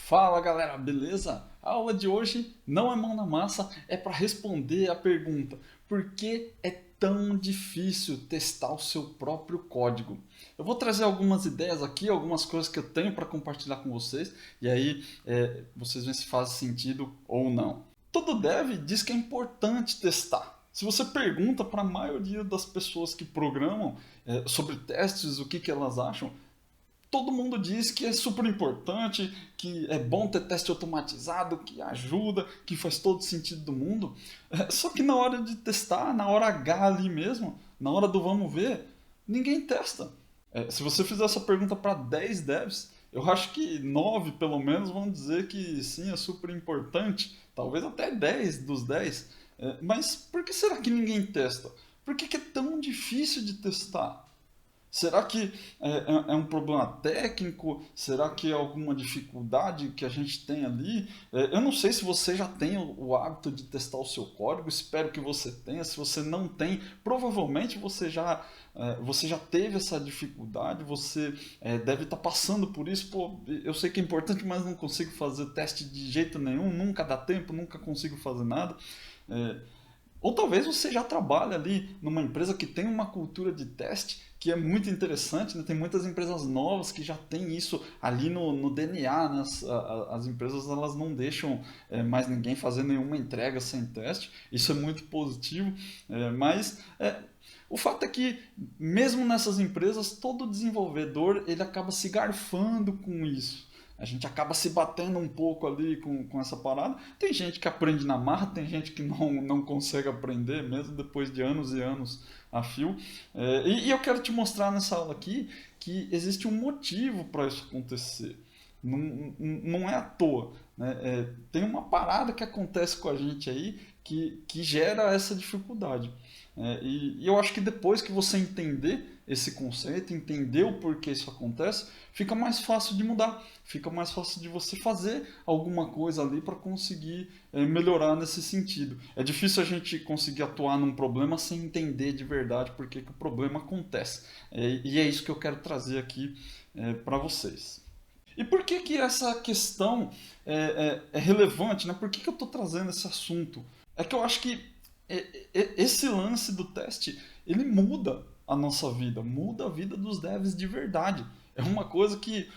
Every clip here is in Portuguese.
Fala galera, beleza? A aula de hoje não é mão na massa, é para responder a pergunta: por que é tão difícil testar o seu próprio código? Eu vou trazer algumas ideias aqui, algumas coisas que eu tenho para compartilhar com vocês, e aí vocês veem se faz sentido ou não. Todo dev diz que é importante testar. Se você pergunta para a maioria das pessoas que programam sobre testes, o que elas acham, todo mundo diz que é super importante, que é bom ter teste automatizado, que ajuda, que faz todo sentido do mundo. Só que na hora de testar, na hora H ali mesmo, na hora do vamos ver, ninguém testa. Se você fizer essa pergunta para 10 devs, eu acho que 9 pelo menos vão dizer que sim, é super importante, talvez até 10 dos 10. Mas por que será que ninguém testa? Por que é tão difícil de testar? Será que é um problema técnico? Será que é alguma dificuldade que a gente tem ali? Eu não sei se você já tem o hábito de testar o seu código, espero que você tenha. Se você não tem, provavelmente você já teve essa dificuldade, você deve estar passando por isso. Pô, eu sei que é importante, mas não consigo fazer teste de jeito nenhum, nunca dá tempo, nunca consigo fazer nada. É, ou talvez você já trabalhe ali numa empresa que tem uma cultura de teste que é muito interessante, né? Tem muitas empresas novas que já têm isso ali no DNA, né? As empresas elas não deixam mais ninguém fazer nenhuma entrega sem teste, isso é muito positivo, mas o fato é que mesmo nessas empresas todo desenvolvedor ele acaba se garfando com isso. A gente acaba se batendo um pouco ali com essa parada. Tem gente que aprende na marra, tem gente que não consegue aprender, mesmo depois de anos e anos a fio. E eu quero te mostrar nessa aula aqui que existe um motivo para isso acontecer. Não é à toa. Né? Tem uma parada que acontece com a gente aí que gera essa dificuldade. E eu acho que depois que você entender esse conceito, entender o porquê isso acontece, fica mais fácil de mudar, fica mais fácil de você fazer alguma coisa ali para conseguir melhorar nesse sentido. É difícil a gente conseguir atuar num problema sem entender de verdade por que o problema acontece. E é isso que eu quero trazer aqui para vocês. E por que essa questão é relevante? Né? Por que eu estou trazendo esse assunto? É que eu acho que esse lance do teste, ele muda a nossa vida, muda a vida dos devs de verdade. É uma coisa que,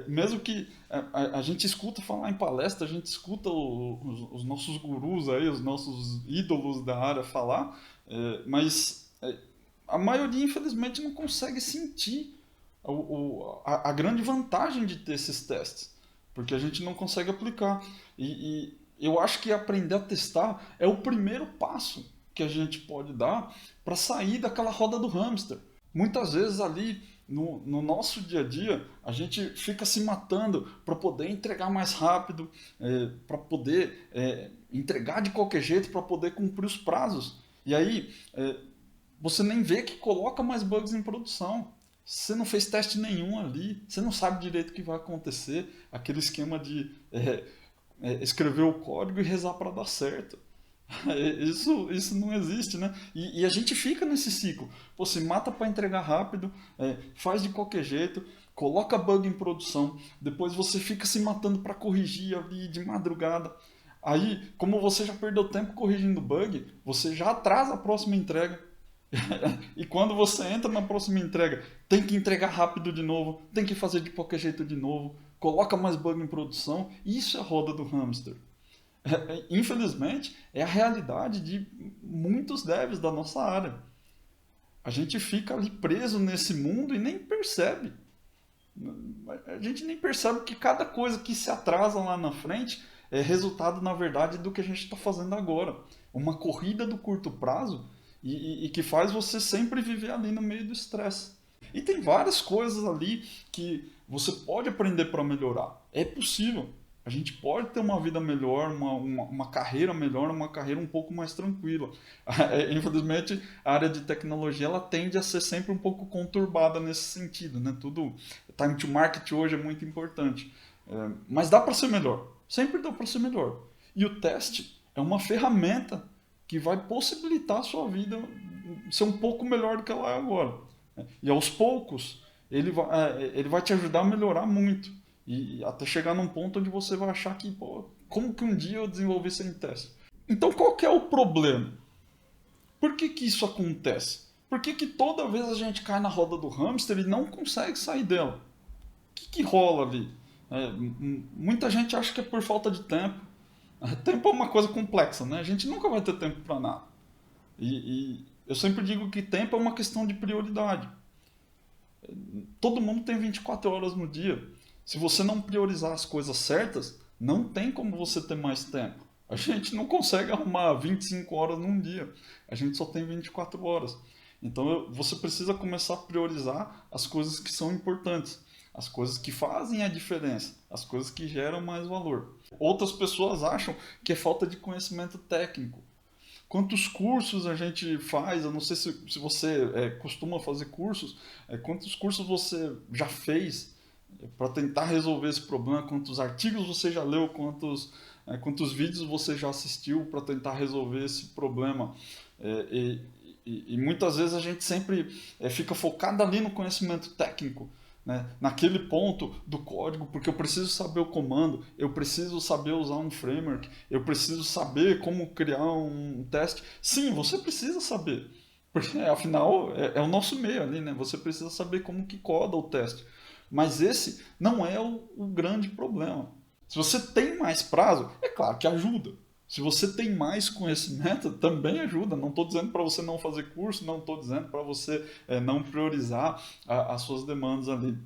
mesmo que a gente escuta falar em palestra, a gente escuta os nossos gurus aí, os nossos ídolos da área falar, mas a maioria, infelizmente, não consegue sentir a grande vantagem de ter esses testes, porque a gente não consegue aplicar. E eu acho que aprender a testar é o primeiro passo que a gente pode dar para sair daquela roda do hamster. Muitas vezes ali no nosso dia a dia a gente fica se matando para poder entregar mais rápido, para poder entregar de qualquer jeito, para poder cumprir os prazos. E aí você nem vê que coloca mais bugs em produção. Você não fez teste nenhum ali, você não sabe direito o que vai acontecer, aquele esquema de escrever o código e rezar para dar certo. Isso não existe, né? E a gente fica nesse ciclo. Pô, se mata para entregar rápido, faz de qualquer jeito, coloca bug em produção, depois você fica se matando para corrigir ali de madrugada. Aí, como você já perdeu tempo corrigindo bug, você já atrasa a próxima entrega. E quando você entra na próxima entrega, tem que entregar rápido de novo, tem que fazer de qualquer jeito de novo, coloca mais bug em produção. Isso é a roda do hamster. Infelizmente, é a realidade de muitos devs da nossa área. A gente fica ali preso nesse mundo e nem percebe. A gente nem percebe que cada coisa que se atrasa lá na frente é resultado, na verdade, do que a gente está fazendo agora. Uma corrida do curto prazo e que faz você sempre viver ali no meio do estresse. E tem várias coisas ali que você pode aprender para melhorar. É possível. A gente pode ter uma vida melhor, uma carreira melhor, uma carreira um pouco mais tranquila. Infelizmente, a área de tecnologia ela tende a ser sempre um pouco conturbada nesse sentido. Né? Tudo, time to market hoje é muito importante. Mas dá para ser melhor. Sempre dá para ser melhor. E o teste é uma ferramenta que vai possibilitar a sua vida ser um pouco melhor do que ela é agora. E aos poucos, ele vai te ajudar a melhorar muito. E até chegar num ponto onde você vai achar que, pô, como que um dia eu desenvolvi sem teste? Então qual que é o problema? Por que que isso acontece? Por que que toda vez a gente cai na roda do hamster e não consegue sair dela? O que que rola ali? Muita gente acha que é por falta de tempo. Tempo é uma coisa complexa, né? A gente nunca vai ter tempo para nada. E eu sempre digo que tempo é uma questão de prioridade. Todo mundo tem 24 horas no dia. Se você não priorizar as coisas certas, não tem como você ter mais tempo. A gente não consegue arrumar 25 horas num dia. A gente só tem 24 horas. Então você precisa começar a priorizar as coisas que são importantes, as coisas que fazem a diferença, as coisas que geram mais valor. Outras pessoas acham que é falta de conhecimento técnico. Quantos cursos a gente faz? Eu não sei se você costuma fazer cursos. Quantos cursos você já fez para tentar resolver esse problema? Quantos artigos você já leu? Quantos vídeos você já assistiu para tentar resolver esse problema? E muitas vezes a gente sempre fica focado ali no conhecimento técnico, né? Naquele ponto do código, porque eu preciso saber o comando, eu preciso saber usar um framework, eu preciso saber como criar um teste. Sim, você precisa saber, porque afinal é o nosso meio ali, né? Você precisa saber como que coda o teste. Mas esse não é o grande problema. Se você tem mais prazo, é claro que ajuda. Se você tem mais conhecimento, também ajuda. Não estou dizendo para você não fazer curso, não estou dizendo para você não priorizar as suas demandas ali.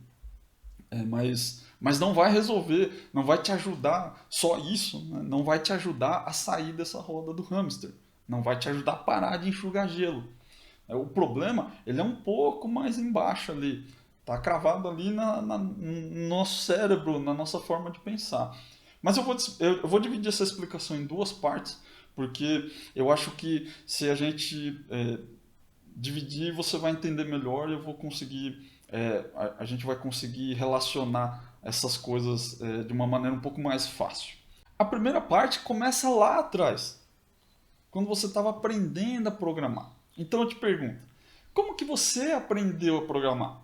Mas não vai resolver, não vai te ajudar só isso, né? Não vai te ajudar a sair dessa roda do hamster. Não vai te ajudar a parar de enxugar gelo. O problema, ele é um pouco mais embaixo ali. Está cravado ali no nosso cérebro, na nossa forma de pensar. Mas eu vou dividir essa explicação em duas partes, porque eu acho que se a gente dividir, você vai entender melhor e eu vou conseguir, a gente vai conseguir relacionar essas coisas de uma maneira um pouco mais fácil. A primeira parte começa lá atrás, quando você estava aprendendo a programar. Então eu te pergunto, como que você aprendeu a programar?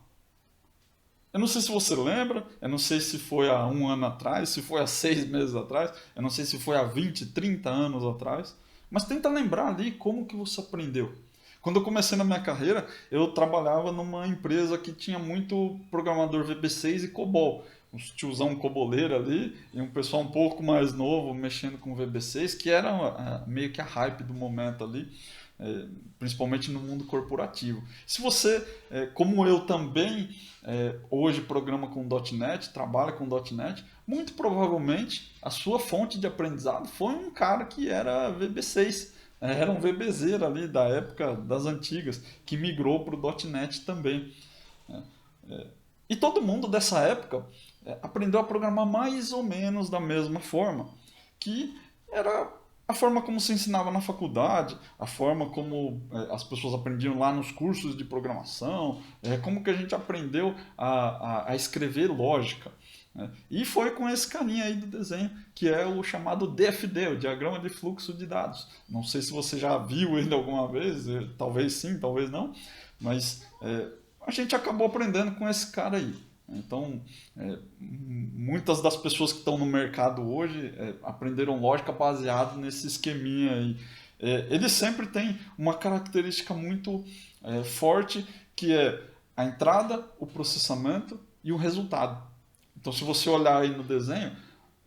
Eu não sei se você lembra, eu não sei se foi há um ano atrás, se foi há 6 meses atrás, eu não sei se foi há 20, 30 anos atrás, mas tenta lembrar ali como que você aprendeu. Quando eu comecei na minha carreira, eu trabalhava numa empresa que tinha muito programador VB6 e COBOL. Uns tiozão coboleiro ali e um pessoal um pouco mais novo mexendo com VB6, que era meio que a hype do momento ali, principalmente no mundo corporativo. Se você, como eu também, hoje programa com .NET, trabalha com .NET, muito provavelmente a sua fonte de aprendizado foi um cara que era VB6. Era um VBZero ali da época das antigas, que migrou para o .NET também. E todo mundo dessa época aprendeu a programar mais ou menos da mesma forma, que era a forma como se ensinava na faculdade, a forma como as pessoas aprendiam lá nos cursos de programação, como que a gente aprendeu a escrever lógica. Né? E foi com esse carinha aí do desenho, que é o chamado DFD, o Diagrama de Fluxo de Dados. Não sei se você já viu ele alguma vez, talvez sim, talvez não, mas a gente acabou aprendendo com esse cara aí. Então, muitas das pessoas que estão no mercado hoje aprenderam lógica baseado nesse esqueminha aí. Ele sempre tem uma característica muito forte, que é a entrada, o processamento e o resultado. Então, se você olhar aí no desenho,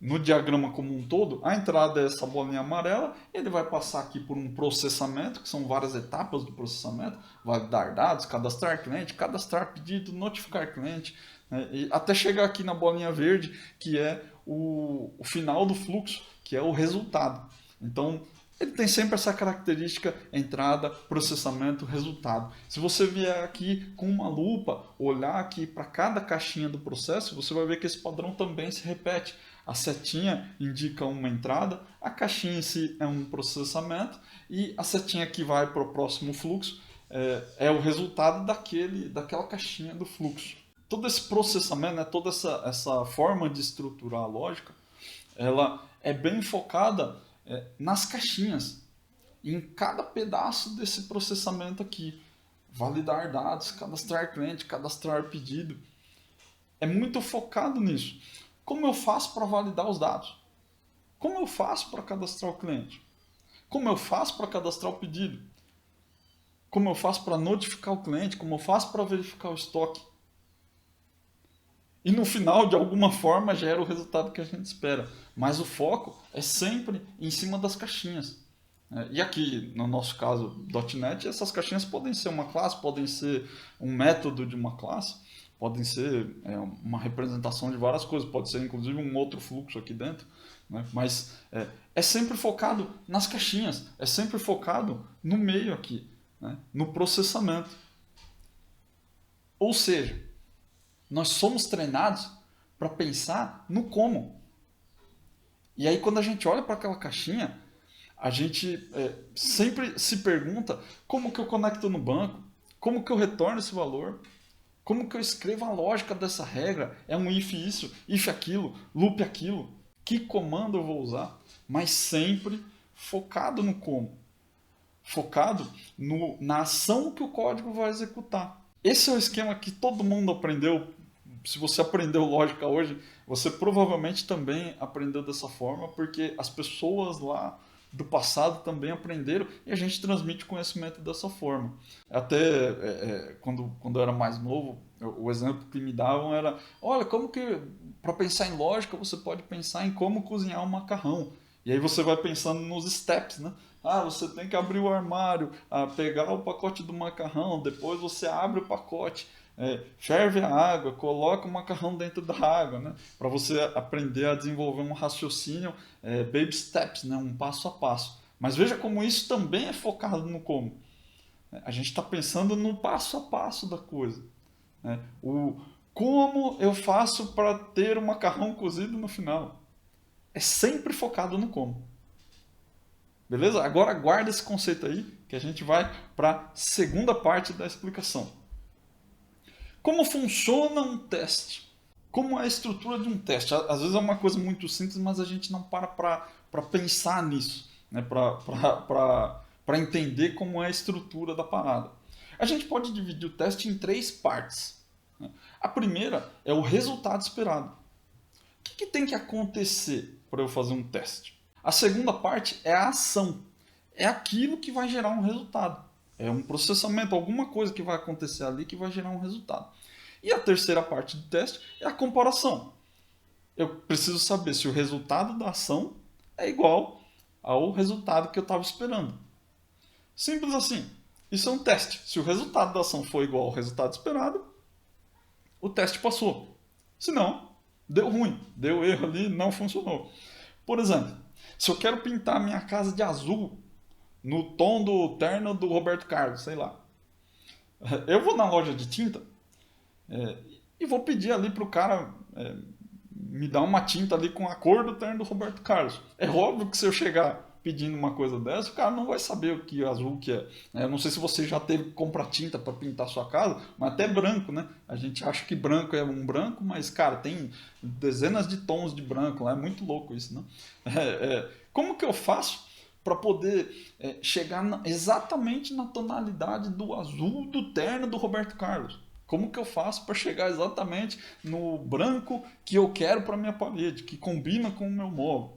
no diagrama como um todo, a entrada é essa bolinha amarela, ele vai passar aqui por um processamento, que são várias etapas do processamento, validar dados, cadastrar cliente, cadastrar pedido, notificar cliente, né, e até chegar aqui na bolinha verde, que é o final do fluxo, que é o resultado. Então, ele tem sempre essa característica entrada, processamento, resultado. Se você vier aqui com uma lupa, olhar aqui para cada caixinha do processo, você vai ver que esse padrão também se repete. A setinha indica uma entrada, a caixinha em si é um processamento e a setinha que vai para o próximo fluxo é o resultado daquela caixinha do fluxo. Todo esse processamento, né, toda essa forma de estruturar a lógica, ela é bem focada nas caixinhas, em cada pedaço desse processamento aqui. Validar dados, cadastrar cliente, cadastrar pedido. É muito focado nisso. Como eu faço para validar os dados? Como eu faço para cadastrar o cliente? Como eu faço para cadastrar o pedido? Como eu faço para notificar o cliente? Como eu faço para verificar o estoque? E no final, de alguma forma, gera o resultado que a gente espera. Mas o foco é sempre em cima das caixinhas. E aqui, no nosso caso, .NET, essas caixinhas podem ser uma classe, podem ser um método de uma classe, podem ser uma representação de várias coisas, pode ser inclusive um outro fluxo aqui dentro, né? Mas é sempre focado nas caixinhas, é sempre focado no meio aqui, né? No processamento. Ou seja, nós somos treinados para pensar no como. E aí quando a gente olha para aquela caixinha, a gente sempre se pergunta como que eu conecto no banco, como que eu retorno esse valor, como que eu escrevo a lógica dessa regra, é um if isso, if aquilo, loop aquilo, que comando eu vou usar, mas sempre focado no como, focado na ação que o código vai executar. Esse é o esquema que todo mundo aprendeu. Se você aprendeu lógica hoje, você provavelmente também aprendeu dessa forma, porque as pessoas lá do passado também aprenderam e a gente transmite conhecimento dessa forma. Até quando eu era mais novo, o exemplo que me davam era, olha, como que para pensar em lógica você pode pensar em como cozinhar um macarrão. E aí você vai pensando nos steps, né? Ah, você tem que abrir o armário, pegar o pacote do macarrão, depois você abre o pacote, ferve a água, coloca o macarrão dentro da água, né? Para você aprender a desenvolver um raciocínio, baby steps, né? Um passo a passo. Mas veja como isso também é focado no como. A gente está pensando no passo a passo da coisa, né? O como eu faço para ter o macarrão cozido no final. É sempre focado no como. Beleza? Agora guarda esse conceito aí, que a gente vai para a segunda parte da explicação. Como funciona um teste? Como é a estrutura de um teste? Às vezes é uma coisa muito simples, mas a gente não para pensar nisso, né? Para entender como é a estrutura da parada. A gente pode dividir o teste em 3 partes. Né? A primeira é o resultado esperado. O que tem que acontecer para eu fazer um teste? A segunda parte é a ação. É aquilo que vai gerar um resultado. É um processamento, alguma coisa que vai acontecer ali que vai gerar um resultado. E a terceira parte do teste é a comparação. Eu preciso saber se o resultado da ação é igual ao resultado que eu estava esperando. Simples assim. Isso é um teste. Se o resultado da ação for igual ao resultado esperado, o teste passou. Se não, deu ruim, deu erro ali, não funcionou. Por exemplo, se eu quero pintar a minha casa de azul no tom do terno do Roberto Carlos, sei lá. Eu vou na loja de tinta e vou pedir ali pro cara me dar uma tinta ali com a cor do terno do Roberto Carlos. É óbvio que se eu chegar pedindo uma coisa dessa, o cara não vai saber o que azul que é. Eu não sei se você já teve que comprar tinta para pintar sua casa, mas até branco, né? A gente acha que branco é um branco, mas, cara, tem dezenas de tons de branco lá. É muito louco isso, né? Como que eu faço para poder chegar exatamente na tonalidade do azul do terno do Roberto Carlos? Como que eu faço para chegar exatamente no branco que eu quero para minha parede, que combina com o meu móvel?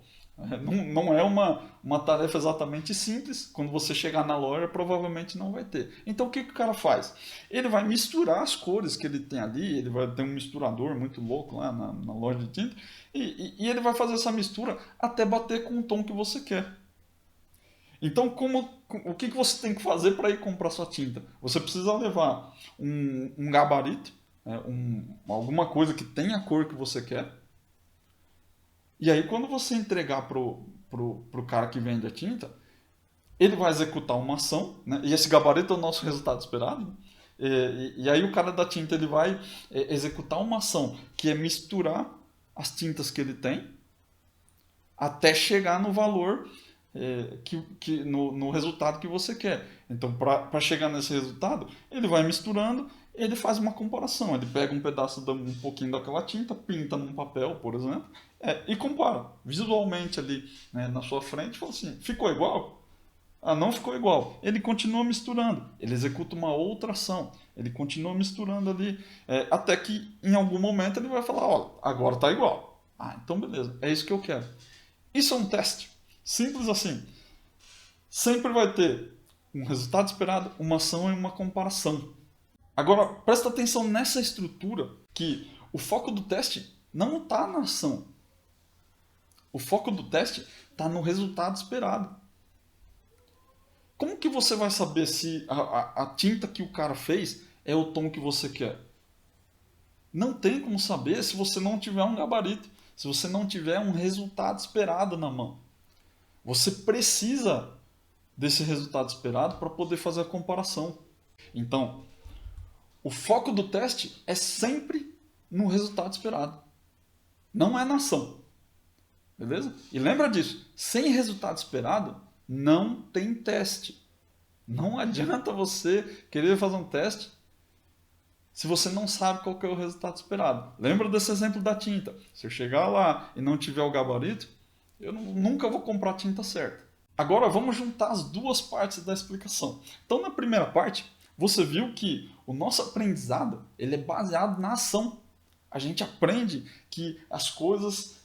Não é uma tarefa exatamente simples. Quando você chegar na loja, provavelmente não vai ter. Então, o que o cara faz? Ele vai misturar as cores que ele tem ali. Ele vai ter um misturador muito louco lá na loja de tinta. E ele vai fazer essa mistura até bater com o tom que você quer. Então, o que você tem que fazer para ir comprar sua tinta? Você precisa levar um gabarito, alguma coisa que tenha a cor que você quer. E aí, quando você entregar pro cara que vende a tinta, ele vai executar uma ação, né? E esse gabarito é o nosso resultado esperado. Né? E aí o cara da tinta ele vai executar uma ação que é misturar as tintas que ele tem até chegar no valor no resultado que você quer. Então, para chegar nesse resultado, ele vai misturando, ele faz uma comparação. Ele pega um pedaço, um pouquinho daquela tinta, pinta num papel, por exemplo, e compara visualmente ali, né, na sua frente e fala assim, ficou igual? Ah, não ficou igual. Ele continua misturando, ele executa uma outra ação, ele continua misturando ali, até que em algum momento ele vai falar, olha, agora está igual. Ah, então beleza, é isso que eu quero. Isso é um teste. Simples assim. Sempre vai ter um resultado esperado, uma ação e uma comparação. Agora, presta atenção nessa estrutura que o foco do teste não está na ação. O foco do teste está no resultado esperado. Como que você vai saber se a tinta que o cara fez é o tom que você quer? Não tem como saber se você não tiver um gabarito, se você não tiver um resultado esperado na mão. Você precisa desse resultado esperado para poder fazer a comparação. Então, o foco do teste é sempre no resultado esperado. Não é na ação. Beleza? E lembra disso, sem resultado esperado, não tem teste. Não adianta você querer fazer um teste se você não sabe qual que é o resultado esperado. Lembra desse exemplo da tinta. Se eu chegar lá e não tiver o gabarito, eu nunca vou comprar a tinta certa. Agora vamos juntar as duas partes da explicação. Então na primeira parte, você viu que o nosso aprendizado ele é baseado na ação. A gente aprende que as coisas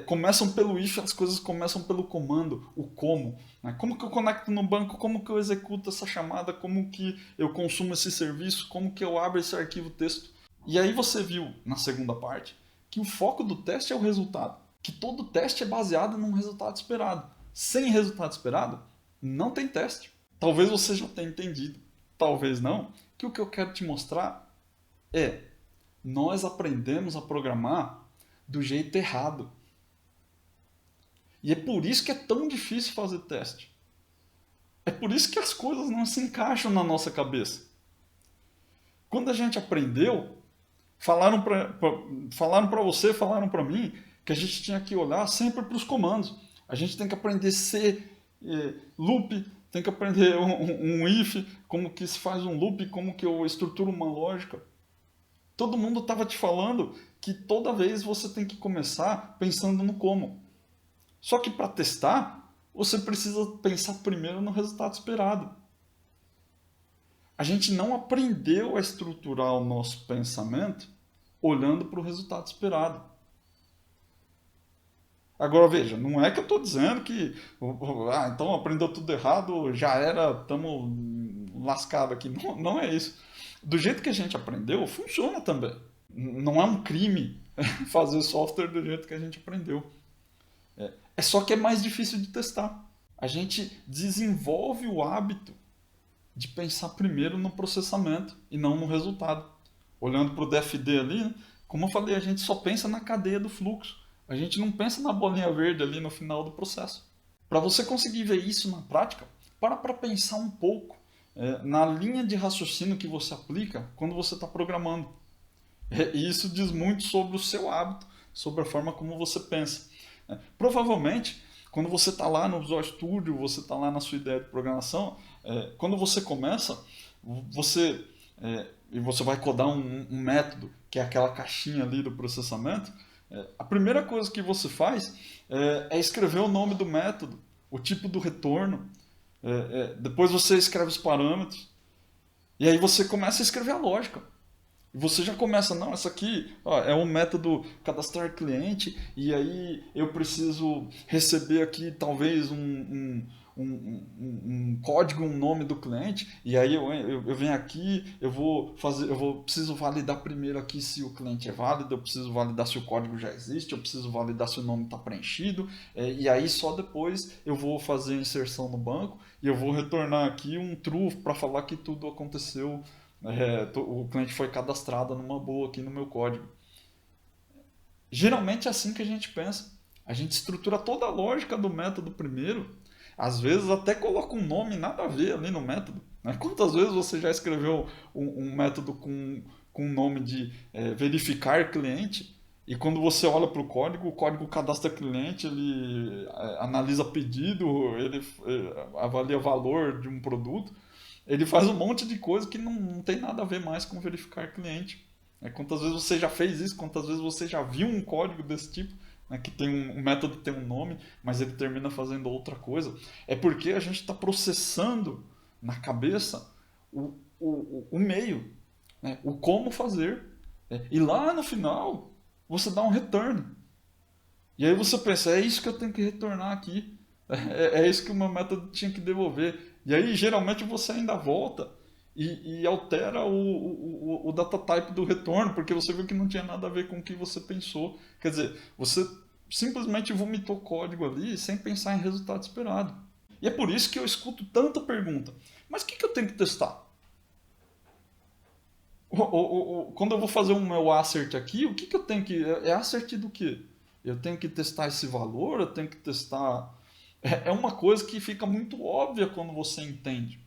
começam pelo if, as coisas começam pelo comando, o como. Né? Como que eu conecto no banco, como que eu executo essa chamada, como que eu consumo esse serviço, como que eu abro esse arquivo texto. E aí você viu, na segunda parte, que o foco do teste é o resultado. Que todo teste é baseado num resultado esperado. Sem resultado esperado, não tem teste. Talvez você já tenha entendido, talvez não, que o que eu quero te mostrar é nós aprendemos a programar do jeito errado. E é por isso que é tão difícil fazer teste. É por isso que as coisas não se encaixam na nossa cabeça. Quando a gente aprendeu, falaram para você, falaram para mim, que a gente tinha que olhar sempre para os comandos. A gente tem que aprender C, loop, tem que aprender um if, como que se faz um loop, como que eu estruturo uma lógica. Todo mundo estava te falando que toda vez você tem que começar pensando no como. Só que para testar, você precisa pensar primeiro no resultado esperado. A gente não aprendeu a estruturar o nosso pensamento olhando para o resultado esperado. Agora veja, não é que eu estou dizendo que então aprendeu tudo errado, já era, estamos lascados aqui. Não, não é isso. Do jeito que a gente aprendeu, funciona também. Não é um crime fazer software do jeito que a gente aprendeu. É só que é mais difícil de testar. A gente desenvolve o hábito de pensar primeiro no processamento e não no resultado. Olhando para o DFD ali, né? Como eu falei, a gente só pensa na cadeia do fluxo. A gente não pensa na bolinha verde ali no final do processo. Para você conseguir ver isso na prática, para pensar um pouco na linha de raciocínio que você aplica quando você está programando. E isso diz muito sobre o seu hábito, sobre a forma como você pensa. Provavelmente, quando você está lá no Visual Studio, você está lá na sua ideia de programação, quando você começa, e você vai codar um método, que é aquela caixinha ali do processamento, a primeira coisa que você faz é escrever o nome do método, o tipo do retorno, depois você escreve os parâmetros, e aí você começa a escrever a lógica. E você já começa, não, essa aqui é um método cadastrar cliente, e aí eu preciso receber aqui talvez um código, um nome do cliente, e aí eu venho aqui, preciso validar primeiro aqui se o cliente é válido, eu preciso validar se o código já existe, eu preciso validar se o nome está preenchido, e aí só depois eu vou fazer a inserção no banco, e eu vou retornar aqui um true para falar que tudo aconteceu. O cliente foi cadastrado numa boa aqui no meu código. Geralmente é assim que a gente pensa. A gente estrutura toda a lógica do método primeiro. Às vezes até coloca um nome nada a ver ali no método. Né? Quantas vezes você já escreveu um método com o nome de verificar cliente, e quando você olha para o código cadastra cliente, ele analisa pedido, ele avalia valor de um produto. Ele faz um monte de coisa que não tem nada a ver mais com verificar cliente. Quantas vezes você já fez isso? Quantas vezes você já viu um código desse tipo, né, que tem um método tem um nome, mas ele termina fazendo outra coisa? É porque a gente está processando na cabeça o meio, né, o como fazer. E lá no final você dá um return. E aí você pensa, é isso que eu tenho que retornar aqui. É isso que o meu método tinha que devolver. E aí geralmente você ainda volta e altera o data type do retorno, porque você viu que não tinha nada a ver com o que você pensou. Quer dizer, você simplesmente vomitou código ali sem pensar em resultado esperado. E é por isso que eu escuto tanta pergunta. Mas o que eu tenho que testar? Quando eu vou fazer o meu assert aqui, o que eu tenho que. É assert do quê? Eu tenho que testar esse valor, eu tenho que testar. É uma coisa que fica muito óbvia quando você entende.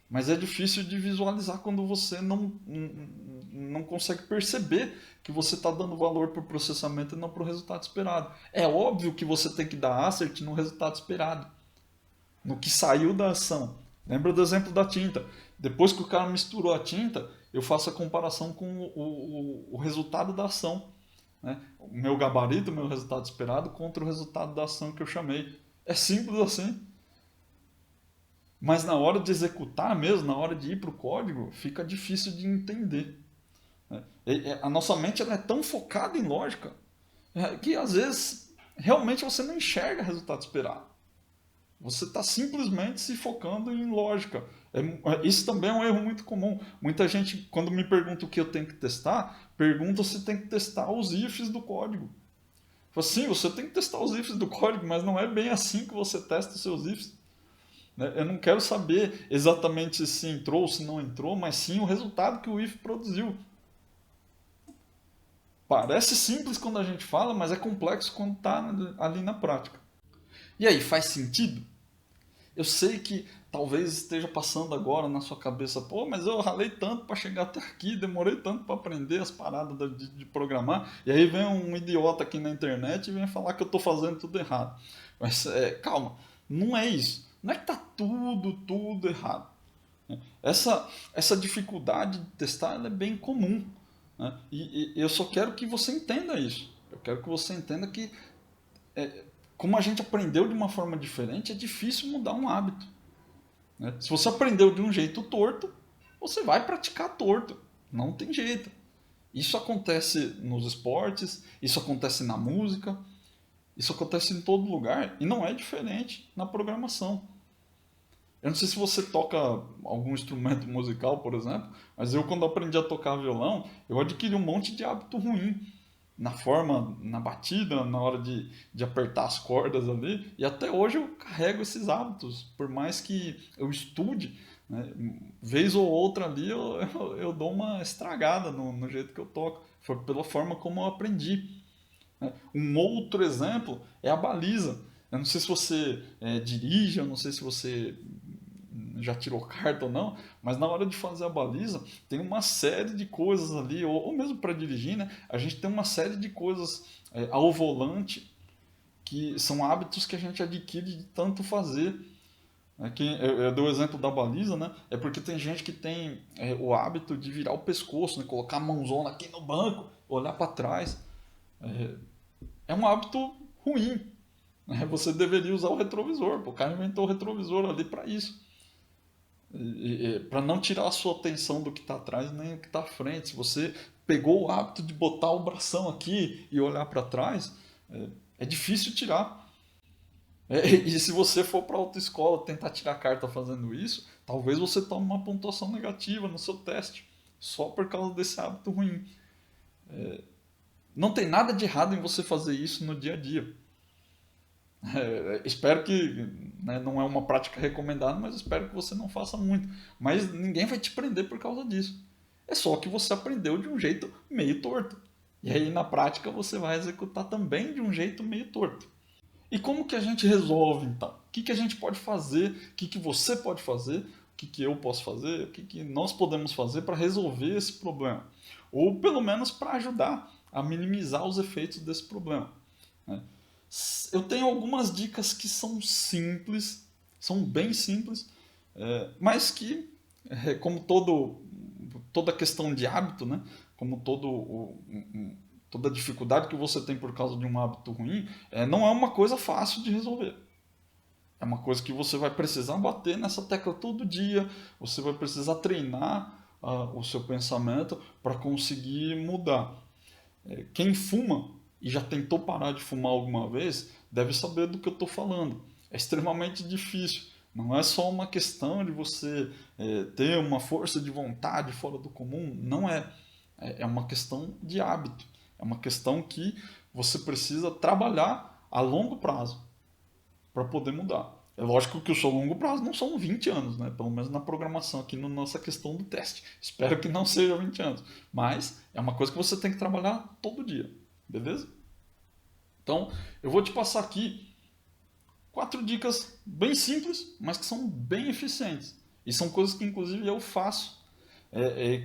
Mas é difícil de visualizar quando você não consegue perceber que você está dando valor para o processamento e não para o resultado esperado. É óbvio que você tem que dar assert no resultado esperado, no que saiu da ação. Lembra do exemplo da tinta? Depois que o cara misturou a tinta, eu faço a comparação com o resultado da ação. Né? O meu gabarito, o meu resultado esperado, contra o resultado da ação que eu chamei. É simples assim. Mas na hora de executar mesmo, na hora de ir para o código, fica difícil de entender. Né? A nossa mente ela é tão focada em lógica que às vezes realmente você não enxerga o resultado esperado. Você está simplesmente se focando em lógica. Isso também é um erro muito comum. Muita gente, quando me pergunta o que eu tenho que testar, pergunta se tem que testar os ifs do código. Fala, sim, você tem que testar os ifs do código, mas não é bem assim que você testa os seus ifs. Eu não quero saber exatamente se entrou ou se não entrou, mas sim o resultado que o if produziu. Parece simples quando a gente fala, mas é complexo quando está ali na prática. E aí, faz sentido? Eu sei que talvez esteja passando agora na sua cabeça, pô, mas eu ralei tanto para chegar até aqui, demorei tanto para aprender as paradas de programar, e aí vem um idiota aqui na internet e vem falar que eu estou fazendo tudo errado. Mas calma, não é isso. Não é que está tudo errado. Essa dificuldade de testar ela é bem comum. Né? E eu só quero que você entenda isso. Eu quero que você entenda que como a gente aprendeu de uma forma diferente, é difícil mudar um hábito. Né? Se você aprendeu de um jeito torto, você vai praticar torto. Não tem jeito. Isso acontece nos esportes, isso acontece na música, isso acontece em todo lugar e não é diferente na programação. Eu não sei se você toca algum instrumento musical, por exemplo, mas eu quando aprendi a tocar violão, eu adquiri um monte de hábito ruim na forma, na batida, na hora de apertar as cordas ali. E até hoje eu carrego esses hábitos. Por mais que eu estude, né, vez ou outra ali eu dou uma estragada no jeito que eu toco. Foi pela forma como eu aprendi. Né. Um outro exemplo é a baliza. Eu não sei se você dirige, eu não sei se você já tirou carta ou não, mas na hora de fazer a baliza tem uma série de coisas ali, ou mesmo para dirigir, né? A gente tem uma série de coisas ao volante que são hábitos que a gente adquire de tanto fazer. Eu dei o exemplo da baliza, né? É porque tem gente que tem o hábito de virar o pescoço, né? Colocar a mãozona aqui no banco, olhar para trás. É um hábito ruim. Né? Você deveria usar o retrovisor. O cara inventou o retrovisor ali para isso. Para não tirar a sua atenção do que está atrás nem do que está à frente. Se você pegou o hábito de botar o bração aqui e olhar para trás, é difícil tirar. E se você for para a autoescola tentar tirar carta fazendo isso, talvez você tome uma pontuação negativa no seu teste, só por causa desse hábito ruim. Não tem nada de errado em você fazer isso no dia a dia. Espero que, né, não é uma prática recomendada, mas espero que você não faça muito. Mas ninguém vai te prender por causa disso. É só que você aprendeu de um jeito meio torto. E aí na prática você vai executar também de um jeito meio torto. E como que a gente resolve então? O que a gente pode fazer? O que você pode fazer? O que eu posso fazer? O que nós podemos fazer para resolver esse problema? Ou pelo menos para ajudar a minimizar os efeitos desse problema. Né? Eu tenho algumas dicas que são simples, são bem simples, mas que, como toda questão de hábito, né? Como toda dificuldade que você tem por causa de um hábito ruim, não é uma coisa fácil de resolver. É uma coisa que você vai precisar bater nessa tecla todo dia, você vai precisar treinar o seu pensamento para conseguir mudar. Quem fuma e já tentou parar de fumar alguma vez, deve saber do que eu estou falando. É extremamente difícil. Não é só uma questão de você ter uma força de vontade fora do comum. Não é. É uma questão de hábito. É uma questão que você precisa trabalhar a longo prazo para poder mudar. É lógico que o seu longo prazo não são 20 anos, né? Pelo menos na programação, aqui na nossa questão do teste. Espero que não seja 20 anos. Mas é uma coisa que você tem que trabalhar todo dia. Beleza? Então, eu vou te passar aqui 4 dicas bem simples, mas que são bem eficientes. E são coisas que, inclusive, eu faço.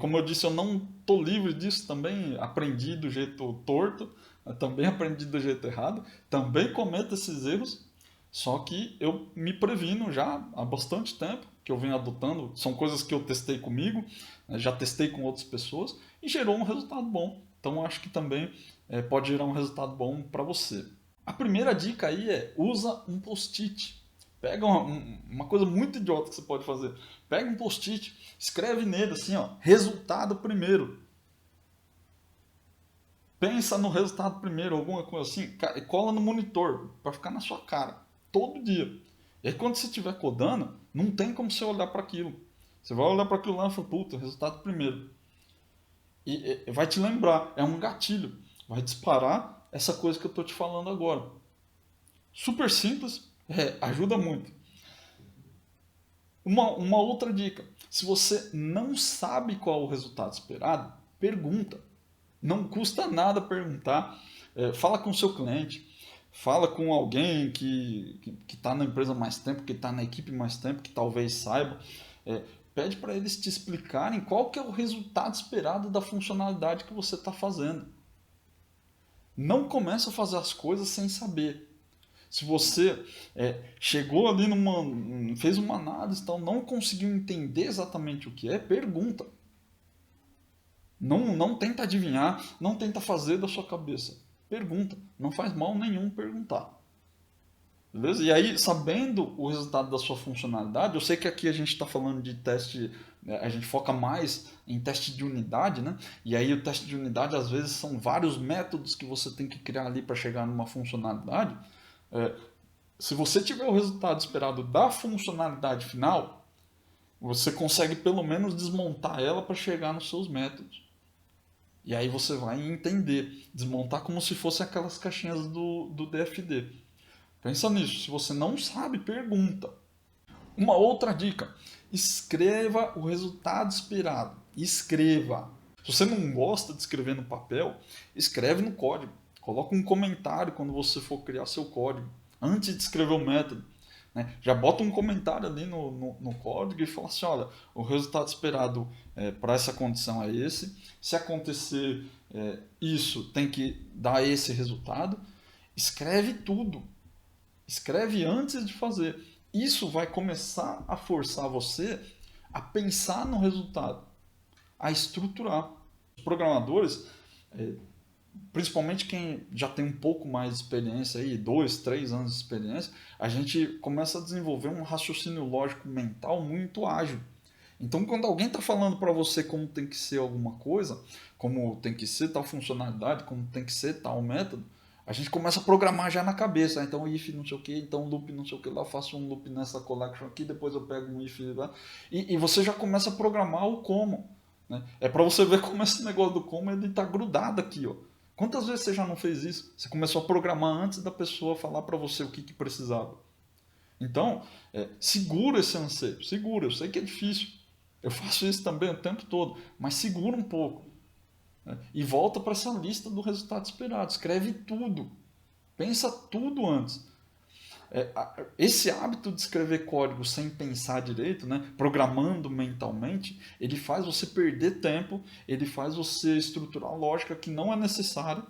Como eu disse, eu não estou livre disso também. Aprendi do jeito torto, também aprendi do jeito errado, também cometo esses erros. Só que eu me previno já há bastante tempo que eu venho adotando. São coisas que eu testei comigo, né, já testei com outras pessoas e gerou um resultado bom. Então acho que também pode gerar um resultado bom para você. A primeira dica aí é usa um post-it. Pega uma coisa muito idiota que você pode fazer. Pega um post-it, escreve nele assim, ó, resultado primeiro. Pensa no resultado primeiro, alguma coisa assim, e cola no monitor para ficar na sua cara todo dia. E aí quando você estiver codando, não tem como você olhar para aquilo. Você vai olhar para aquilo lá e falar, puta, resultado primeiro. E vai te lembrar, é um gatilho, vai disparar essa coisa que eu estou te falando agora. Super simples, ajuda muito. Uma outra dica, se você não sabe qual é o resultado esperado, pergunta. Não custa nada perguntar. Fala com o seu cliente, fala com alguém que está na empresa mais tempo, que está na equipe mais tempo, que talvez saiba. Pede para eles te explicarem qual que é o resultado esperado da funcionalidade que você está fazendo. Não começa a fazer as coisas sem saber. Se você chegou ali fez uma análise, então não conseguiu entender exatamente o que é, pergunta. Não tenta adivinhar, não tenta fazer da sua cabeça. Pergunta. Não faz mal nenhum perguntar. Beleza? E aí, sabendo o resultado da sua funcionalidade, eu sei que aqui a gente está falando de teste, a gente foca mais em teste de unidade, né? E aí o teste de unidade, às vezes, são vários métodos que você tem que criar ali para chegar numa funcionalidade. Se você tiver o resultado esperado da funcionalidade final, você consegue pelo menos desmontar ela para chegar nos seus métodos. E aí você vai entender, desmontar como se fossem aquelas caixinhas do DFD. Pensa nisso, se você não sabe, pergunta. Uma outra dica, escreva o resultado esperado. Escreva. Se você não gosta de escrever no papel, escreve no código. Coloca um comentário quando você for criar seu código, antes de escrever o método. Né? Já bota um comentário ali no código e fala assim, olha, o resultado esperado para essa condição é esse. Se acontecer isso, tem que dar esse resultado. Escreve tudo. Escreve antes de fazer. Isso vai começar a forçar você a pensar no resultado, a estruturar. Os programadores, principalmente quem já tem um pouco mais de experiência, aí, 2, 3 anos de experiência, a gente começa a desenvolver um raciocínio lógico mental muito ágil. Então, quando alguém está falando para você como tem que ser alguma coisa, como tem que ser tal funcionalidade, como tem que ser tal método, a gente começa a programar já na cabeça. Então, if não sei o que, então loop não sei o que lá, eu faço um loop nessa collection aqui, depois eu pego um if lá, e você já começa a programar o como. Né? É para você ver como esse negócio do como ele está grudado aqui. Ó. Quantas vezes você já não fez isso? Você começou a programar antes da pessoa falar para você o que precisava. Então, segura esse anseio, segura. Eu sei que é difícil. Eu faço isso também o tempo todo, mas segura um pouco. Né? E volta para essa lista do resultado esperado. Escreve tudo. Pensa tudo antes. Esse hábito de escrever código sem pensar direito, né, programando mentalmente, ele faz você perder tempo, ele faz você estruturar lógica que não é necessária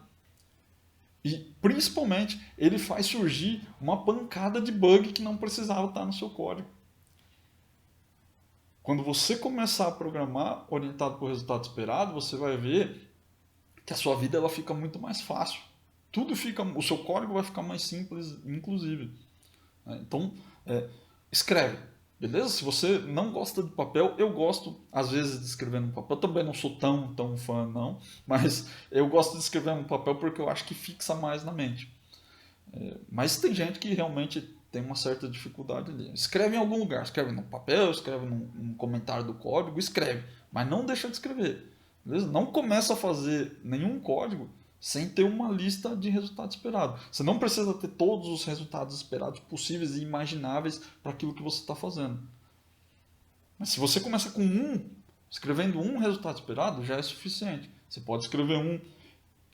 e, principalmente, ele faz surgir uma pancada de bug que não precisava estar no seu código. Quando você começar a programar orientado para o resultado esperado, você vai ver que a sua vida ela fica muito mais fácil. O seu código vai ficar mais simples, inclusive. Então, escreve. Beleza? Se você não gosta de papel, eu gosto às vezes de escrever no papel. Eu também não sou tão fã, não, mas eu gosto de escrever no papel porque eu acho que fixa mais na mente. Mas tem gente que realmente tem uma certa dificuldade ali. Escreve em algum lugar, escreve no papel, escreve num comentário do código, escreve, mas não deixa de escrever. Beleza? Não começa a fazer nenhum código sem ter uma lista de resultados esperados. Você não precisa ter todos os resultados esperados possíveis e imagináveis para aquilo que você está fazendo. Mas se você começa com escrevendo um resultado esperado, já é suficiente. Você pode escrever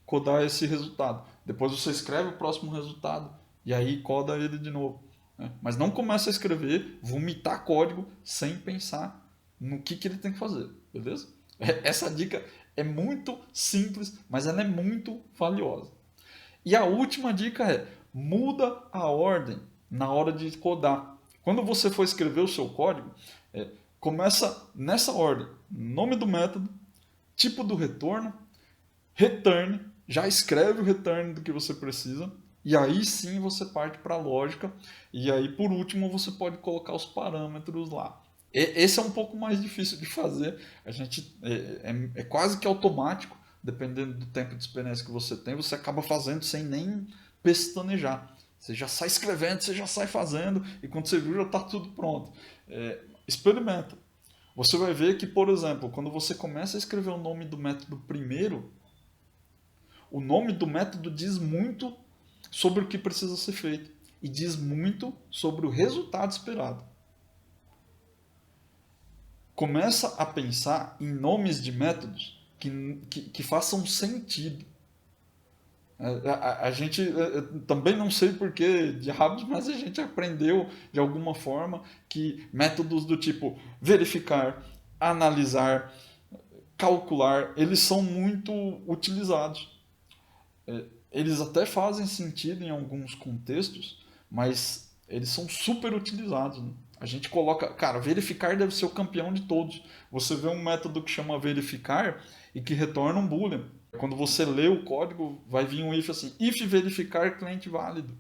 codar esse resultado. Depois você escreve o próximo resultado e aí coda ele de novo. Né? Mas não começa a escrever, vomitar código sem pensar no que ele tem que fazer, beleza? Essa dica é muito simples, mas ela é muito valiosa. E a última dica é: muda a ordem na hora de codar. Quando você for escrever o seu código, começa nessa ordem: nome do método, tipo do retorno, return, já escreve o return do que você precisa, e aí sim você parte para a lógica, e aí por último você pode colocar os parâmetros lá. Esse é um pouco mais difícil de fazer, a gente é quase que automático, dependendo do tempo de experiência que você tem, você acaba fazendo sem nem pestanejar. Você já sai escrevendo, você já sai fazendo, e quando você viu já está tudo pronto. Experimenta. Você vai ver que, por exemplo, quando você começa a escrever o nome do método primeiro, o nome do método diz muito sobre o que precisa ser feito e diz muito sobre o resultado esperado. Começa a pensar em nomes de métodos que façam sentido. A gente também não sei por que diabos, mas a gente aprendeu de alguma forma que métodos do tipo verificar, analisar, calcular, eles são muito utilizados. Eles até fazem sentido em alguns contextos, mas eles são super utilizados. Né? A gente coloca, cara, verificar deve ser o campeão de todos. Você vê um método que chama verificar e que retorna um boolean. Quando você lê o código, vai vir um if assim, if verificar cliente válido.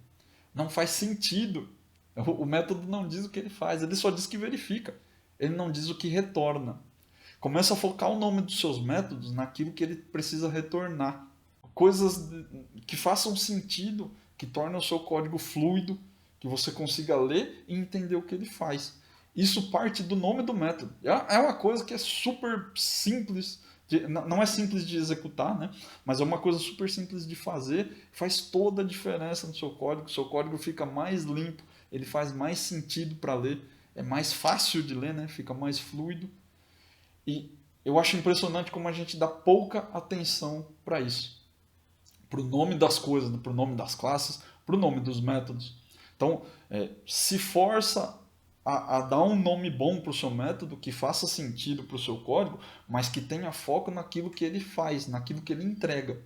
Não faz sentido. O método não diz o que ele faz, ele só diz que verifica. Ele não diz o que retorna. Começa a focar o nome dos seus métodos naquilo que ele precisa retornar. Coisas que façam sentido, que tornem o seu código fluido, que você consiga ler e entender o que ele faz. Isso parte do nome do método. É uma coisa que é super simples, não é simples de executar, né? Mas é uma coisa super simples de fazer, faz toda a diferença no seu código. O seu código fica mais limpo, ele faz mais sentido para ler, é mais fácil de ler, né? Fica mais fluido. E eu acho impressionante como a gente dá pouca atenção para isso. Para o nome das coisas, para o nome das classes, para o nome dos métodos. Então, se força a dar um nome bom para o seu método, que faça sentido para o seu código, mas que tenha foco naquilo que ele faz, naquilo que ele entrega.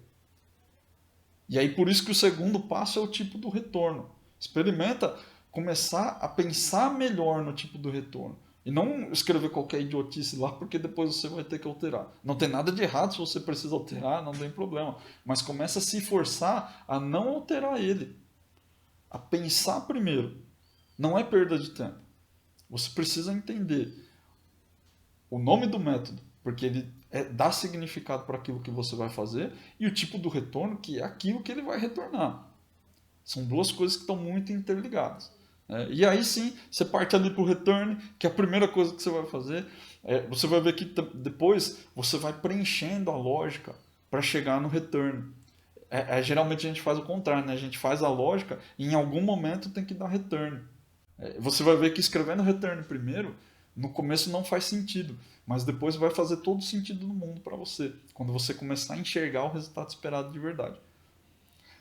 E aí por isso que o segundo passo é o tipo do retorno. Experimenta começar a pensar melhor no tipo do retorno. E não escrever qualquer idiotice lá, porque depois você vai ter que alterar. Não tem nada de errado se você precisa alterar, não tem problema. Mas começa a se forçar a não alterar ele. A pensar primeiro. Não é perda de tempo. Você precisa entender o nome do método, porque ele dá significado para aquilo que você vai fazer, e o tipo do retorno, que é aquilo que ele vai retornar. São duas coisas que estão muito interligadas. E aí sim, você parte ali para o return, que é a primeira coisa que você vai fazer. Você vai ver que depois você vai preenchendo a lógica para chegar no return. Geralmente a gente faz o contrário, né? A gente faz a lógica e em algum momento tem que dar return. Você vai ver que escrevendo return primeiro, no começo não faz sentido, mas depois vai fazer todo sentido no mundo para você, quando você começar a enxergar o resultado esperado de verdade.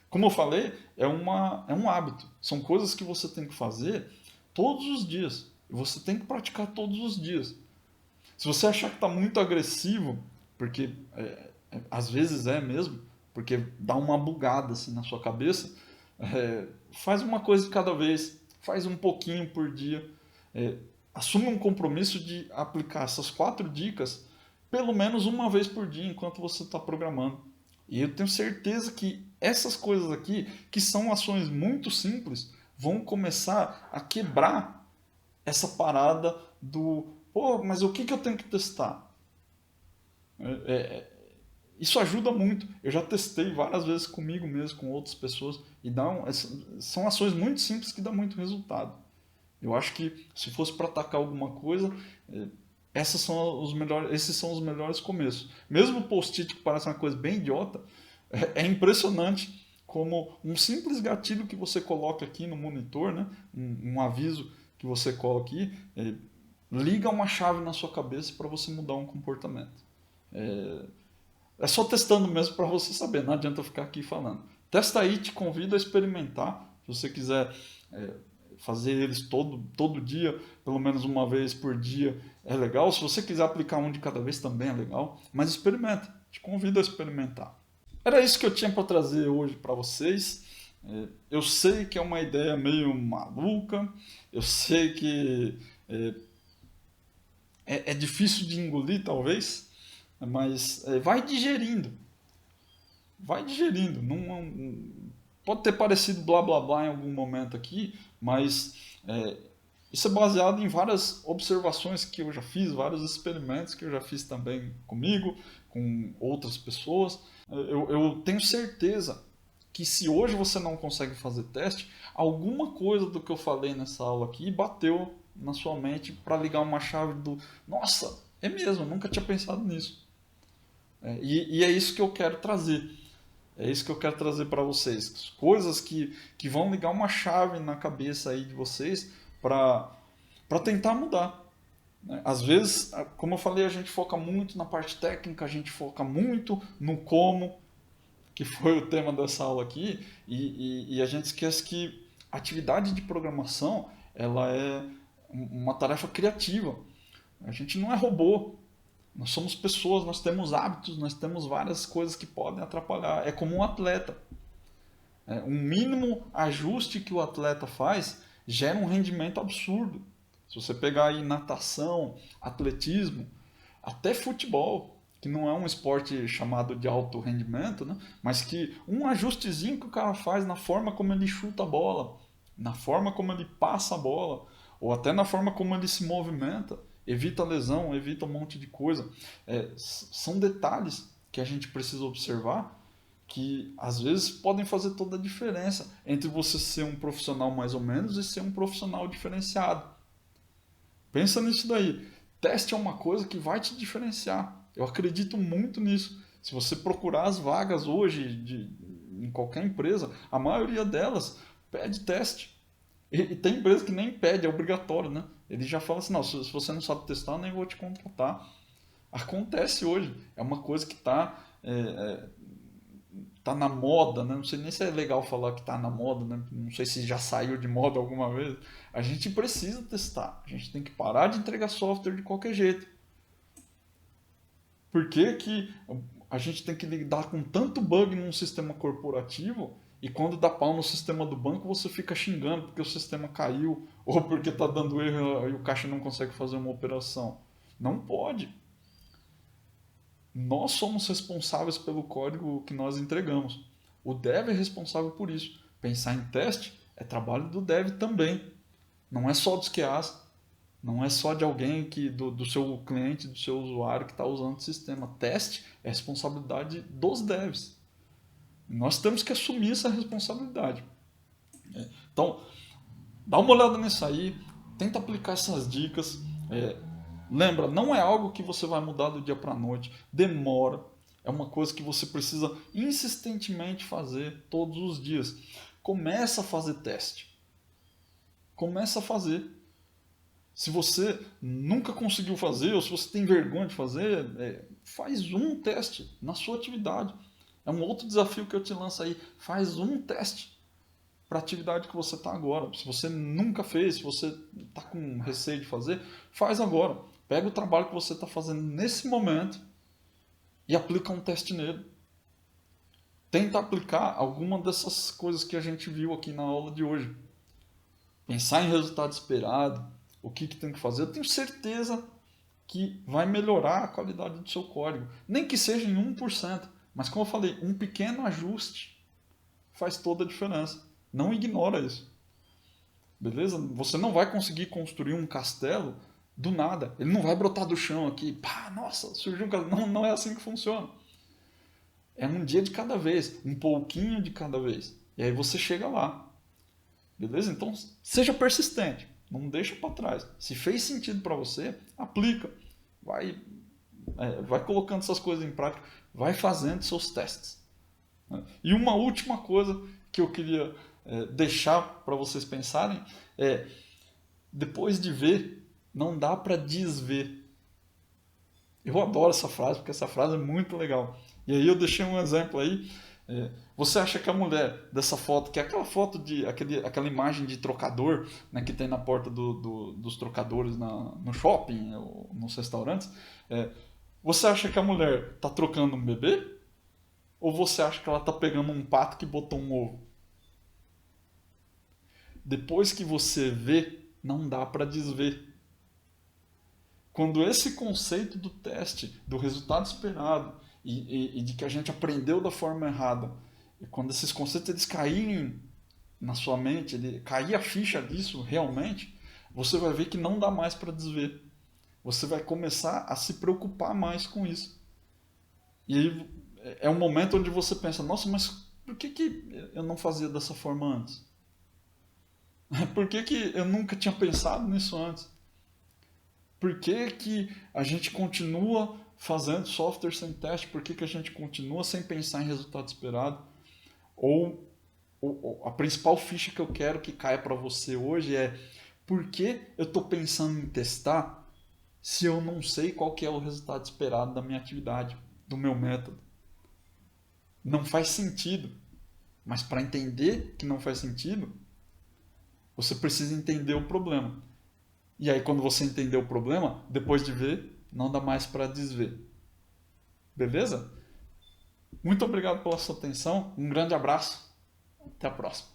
Como eu falei, é um hábito. São coisas que você tem que fazer todos os dias. E você tem que praticar todos os dias. Se você achar que está muito agressivo, porque às vezes é mesmo, porque dá uma bugada assim na sua cabeça, faz uma coisa de cada vez, faz um pouquinho por dia. Assume um compromisso de aplicar essas 4 dicas pelo menos uma vez por dia enquanto você está programando. E eu tenho certeza que essas coisas aqui, que são ações muito simples, vão começar a quebrar essa parada do, pô, mas o que eu tenho que testar? Isso ajuda muito. Eu já testei várias vezes comigo mesmo, com outras pessoas, e são ações muito simples que dão muito resultado. Eu acho que se fosse para atacar alguma coisa, eh, esses são os melhores começos. Mesmo o post-it que parece uma coisa bem idiota, é impressionante como um simples gatilho que você coloca aqui no monitor, né? Um aviso que você cola aqui, liga uma chave na sua cabeça para você mudar um comportamento. É só testando mesmo para você saber, não adianta eu ficar aqui falando. Testa aí, te convido a experimentar. Se você quiser fazer eles todo dia, pelo menos uma vez por dia, é legal. Se você quiser aplicar um de cada vez também é legal. Mas experimenta, te convido a experimentar. Era isso que eu tinha para trazer hoje para vocês. Eu sei que é uma ideia meio maluca, eu sei que é difícil de engolir, talvez, mas vai digerindo. Vai digerindo. Pode ter parecido blá blá blá em algum momento aqui, mas isso é baseado em várias observações que eu já fiz, vários experimentos que eu já fiz também comigo, com outras pessoas. Eu tenho certeza que se hoje você não consegue fazer teste, alguma coisa do que eu falei nessa aula aqui bateu na sua mente para ligar uma chave do nossa, é mesmo, eu nunca tinha pensado nisso. E é isso que eu quero trazer. É isso que eu quero trazer para vocês. Coisas que vão ligar uma chave na cabeça aí de vocês para tentar mudar. Às vezes, como eu falei, a gente foca muito na parte técnica, a gente foca muito no como, que foi o tema dessa aula aqui, e a gente esquece que a atividade de programação ela é uma tarefa criativa. A gente não é robô. Nós somos pessoas, nós temos hábitos, nós temos várias coisas que podem atrapalhar. É como um atleta. Um mínimo ajuste que o atleta faz gera um rendimento absurdo. Se você pegar aí natação, atletismo, até futebol, que não é um esporte chamado de alto rendimento, né? Mas que um ajustezinho que o cara faz na forma como ele chuta a bola, na forma como ele passa a bola, ou até na forma como ele se movimenta, evita lesão, evita um monte de coisa. São detalhes que a gente precisa observar que às vezes podem fazer toda a diferença entre você ser um profissional mais ou menos e ser um profissional diferenciado. Pensa nisso daí. Teste é uma coisa que vai te diferenciar. Eu acredito muito nisso. Se você procurar as vagas hoje em qualquer empresa, a maioria delas pede teste. E tem empresa que nem pede, é obrigatório, né? Ele já fala assim, não, se você não sabe testar, eu nem vou te contratar. Acontece hoje. É uma coisa que tá na moda, né? Não sei nem se é legal falar que tá na moda, né? Não sei se já saiu de moda alguma vez. A gente precisa testar. A gente tem que parar de entregar software de qualquer jeito. Por que que a gente tem que lidar com tanto bug num sistema corporativo e quando dá pau no sistema do banco você fica xingando porque o sistema caiu ou porque tá dando erro e o caixa não consegue fazer uma operação? Não pode. Nós somos responsáveis pelo código que nós entregamos. O dev é responsável por isso. Pensar em teste é trabalho do dev também. Não é só dos QAs, não é só de alguém do seu cliente, do seu usuário que está usando o sistema. Teste é responsabilidade dos devs. Nós temos que assumir essa responsabilidade. Então, dá uma olhada nisso aí, tenta aplicar essas dicas. Lembra, não é algo que você vai mudar do dia para a noite, demora. É uma coisa que você precisa insistentemente fazer todos os dias. Começa a fazer teste. Começa a fazer. Se você nunca conseguiu fazer, ou se você tem vergonha de fazer, faz um teste na sua atividade. É um outro desafio que eu te lanço aí. Faz um teste para a atividade que você está agora. Se você nunca fez, se você está com receio de fazer, faz agora. Pega o trabalho que você está fazendo nesse momento e aplica um teste nele. Tenta aplicar alguma dessas coisas que a gente viu aqui na aula de hoje. Pensar em resultado esperado, o que tem que fazer. Eu tenho certeza que vai melhorar a qualidade do seu código. Nem que seja em 1%. Mas como eu falei, um pequeno ajuste faz toda a diferença. Não ignora isso. beleza? Você não vai conseguir construir um castelo do nada. Ele não vai brotar do chão aqui, pá, nossa, surgiu um castelo. Não, não é assim que funciona. É um dia de cada vez, um pouquinho de cada vez. E aí você chega lá, beleza? Então seja persistente, não deixa para trás. Se fez sentido para você, aplica. Vai colocando essas coisas em prática, vai fazendo seus testes. E uma última coisa que eu queria deixar para vocês pensarem é: depois de ver, não dá para desver. Eu adoro essa frase, porque essa frase é muito legal. E aí eu deixei um exemplo aí. Você acha que a mulher dessa foto, que é aquela foto de aquela imagem de trocador, né, que tem na porta dos trocadores no shopping ou nos restaurantes, você acha que a mulher está trocando um bebê? Ou você acha que ela está pegando um pato que botou um ovo? Depois que você vê, não dá para desver. Quando esse conceito do teste, do resultado esperado e de que a gente aprendeu da forma errada, e quando esses conceitos eles caírem na sua mente, cair a ficha disso realmente, você vai ver que não dá mais para desver. Você vai começar a se preocupar mais com isso. E aí é um momento onde você pensa: nossa, mas por que eu não fazia dessa forma antes? Por que eu nunca tinha pensado nisso antes? Por que a gente continua fazendo software sem teste? Por que a gente continua sem pensar em resultado esperado? Ou a principal ficha que eu quero que caia para você hoje é: por que eu estou pensando em testar se eu não sei qual que é o resultado esperado da minha atividade, do meu método? Não faz sentido. Mas para entender que não faz sentido, você precisa entender o problema. E aí, quando você entender o problema, depois de ver, não dá mais para desver. Beleza? Muito obrigado pela sua atenção. Um grande abraço. Até a próxima.